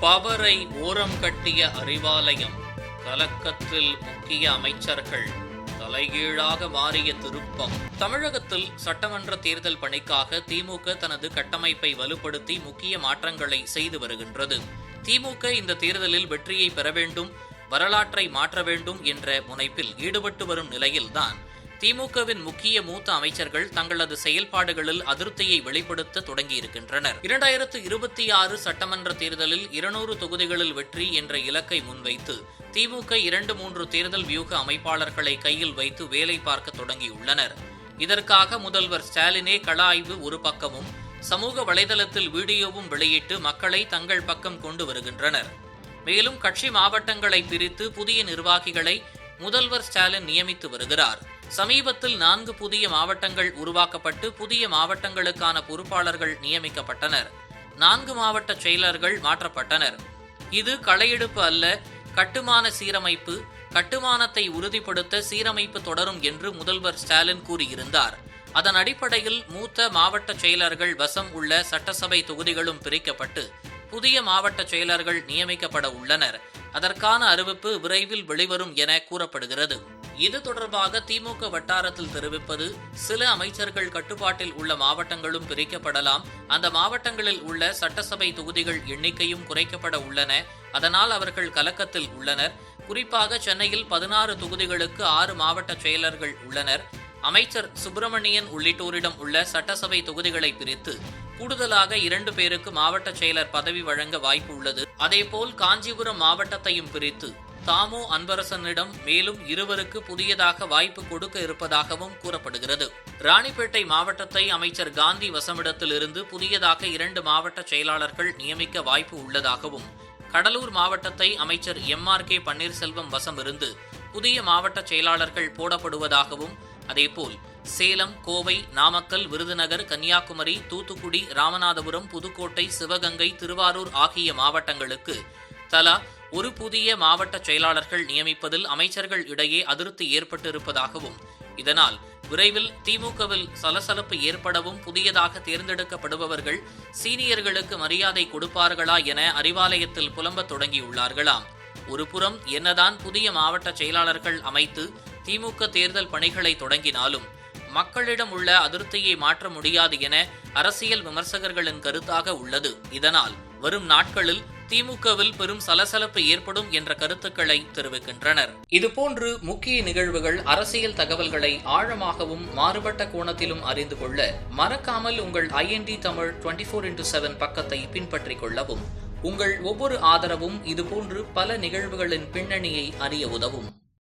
பவரை ஓரம் கட்டிய அறிவாலயம், கலக்கத்தில் முக்கிய அமைச்சர்கள், தலைகீழாக மாறிய திருப்பம். தமிழகத்தில் சட்டமன்ற தேர்தல் பணிக்காக திமுக தனது கட்டமைப்பை வலுப்படுத்தி முக்கிய மாற்றங்களை செய்து வருகின்றது. திமுக இந்த தேர்தலில் வெற்றியை பெற வேண்டும், வரலாற்றை மாற்ற வேண்டும் என்ற முனைப்பில் ஈடுபட்டு வரும் நிலையில்தான் திமுகவின் முக்கிய மூத்த அமைச்சர்கள் தங்களது செயல்பாடுகளில் அதிருப்தியை வெளிப்படுத்த தொடங்கியிருக்கின்றனர். 2026 சட்டமன்ற தேர்தலில் 200 தொகுதிகளில் வெற்றி என்ற இலக்கை முன்வைத்து திமுக 2-3 தேர்தல் வியூக அமைப்பாளர்களை கையில் வைத்து வேலை பார்க்க தொடங்கியுள்ளனர். இதற்காக முதல்வர் ஸ்டாலினே கள ஆய்வு ஒரு பக்கமும், சமூக வலைதளத்தில் வீடியோவும் வெளியிட்டு மக்களை தங்கள் பக்கம் கொண்டு வருகின்றனர். மேலும் கட்சி மாவட்டங்களை பிரித்து புதிய நிர்வாகிகளை முதல்வர் ஸ்டாலின் நியமித்து வருகிறார். சமீபத்தில் 4 புதிய மாவட்டங்கள் உருவாக்கப்பட்டு புதிய மாவட்டங்களுக்கான பொறுப்பாளர்கள் நியமிக்கப்பட்டனர். 4 மாவட்ட செயலர்கள் மாற்றப்பட்டனர். இது களையெடுப்பு அல்ல, கட்டுமான சீரமைப்பு. கட்டுமானத்தை உறுதிப்படுத்த சீரமைப்பு தொடரும் என்று முதல்வர் ஸ்டாலின் கூறியிருந்தார். அதன் அடிப்படையில் மூத்த மாவட்ட செயலர்கள் வசம் உள்ள சட்டசபை தொகுதிகளும் பிரிக்கப்பட்டு புதிய மாவட்ட செயலர்கள் நியமிக்கப்பட உள்ளனர். அதற்கான அறிவிப்பு விரைவில் வெளிவரும் என கூறப்படுகிறது. இது தொடர்பாக திமுக வட்டாரத்தில் தெரிவிப்பது, சில அமைச்சர்கள் கட்டுப்பாட்டில் உள்ள மாவட்டங்களும் பிரிக்கப்படலாம், அந்த மாவட்டங்களில் உள்ள சட்டசபை தொகுதிகள் எண்ணிக்கையும் குறைக்கப்பட உள்ளன, அதனால் அவர்கள் கலக்கத்தில் உள்ளனர். குறிப்பாக சென்னையில் 16 தொகுதிகளுக்கு 6 மாவட்ட செயலர்கள் உள்ளனர். அமைச்சர் சுப்பிரமணியன் உள்ளிட்டோரிடம் உள்ள சட்டசபை தொகுதிகளை பிரித்து கூடுதலாக 2 பேருக்கு மாவட்ட செயலர் பதவி வழங்க வாய்ப்பு உள்ளது. அதேபோல் காஞ்சிபுரம் மாவட்டத்தையும் பிரித்து தாமோ அன்பரசனிடம் மேலும் 2 புதியதாக வாய்ப்பு கொடுக்க இருப்பதாகவும் கூறப்படுகிறது. ராணிப்பேட்டை மாவட்டத்தை அமைச்சர் காந்தி வசமிடத்திலிருந்து புதியதாக 2 மாவட்ட செயலாளர்கள் நியமிக்க வாய்ப்பு உள்ளதாகவும், கடலூர் மாவட்டத்தை அமைச்சர் MRK பன்னீர்செல்வம் வசமிருந்து புதிய மாவட்ட செயலாளர்கள் போடப்படுவதாகவும், அதேபோல் சேலம், கோவை, நாமக்கல், விருதுநகர், கன்னியாகுமரி, தூத்துக்குடி, ராமநாதபுரம், புதுக்கோட்டை, சிவகங்கை, திருவாரூர் ஆகிய மாவட்டங்களுக்கு தலா 1 புதிய மாவட்ட செயலாளர்கள் நியமிப்பதில் அமைச்சர்கள் இடையே அதிருப்தி ஏற்பட்டிருப்பதாகவும், இதனால் விரைவில் திமுகவில் சலசலப்பு ஏற்படவும் புதியதாக தேர்ந்தெடுக்கப்படுபவர்கள் சீனியர்களுக்கு மரியாதை கொடுப்பார்களா என அறிவாலயத்தில் புலம்பத் தொடங்கியுள்ளார்களாம். ஒருபுறம் என்னதான் புதிய மாவட்ட செயலாளர்கள் அமைத்து திமுக தேர்தல் பணிகளை தொடங்கினாலும் மக்களிடம் உள்ள அதிருப்தியை மாற்ற முடியாது என அரசியல் விமர்சகர்களின் கருத்தாக உள்ளது. இதனால் வரும் நாட்களில் திமுகவில் பெரும் சலசலப்பு ஏற்படும் என்ற கருத்துக்களை தெரிவிக்கின்றனர். இதுபோன்று முக்கிய நிகழ்வுகள், அரசியல் தகவல்களை ஆழமாகவும் மாறுபட்ட கோணத்திலும் அறிந்து கொள்ள மறக்காமல் உங்கள் IND தமிழ் 24/7 பக்கத்தை பின்பற்றிக் கொள்ளவும். உங்கள் ஒவ்வொரு ஆதரவும் இதுபோன்று பல நிகழ்வுகளின் பின்னணியை அறிய உதவும்.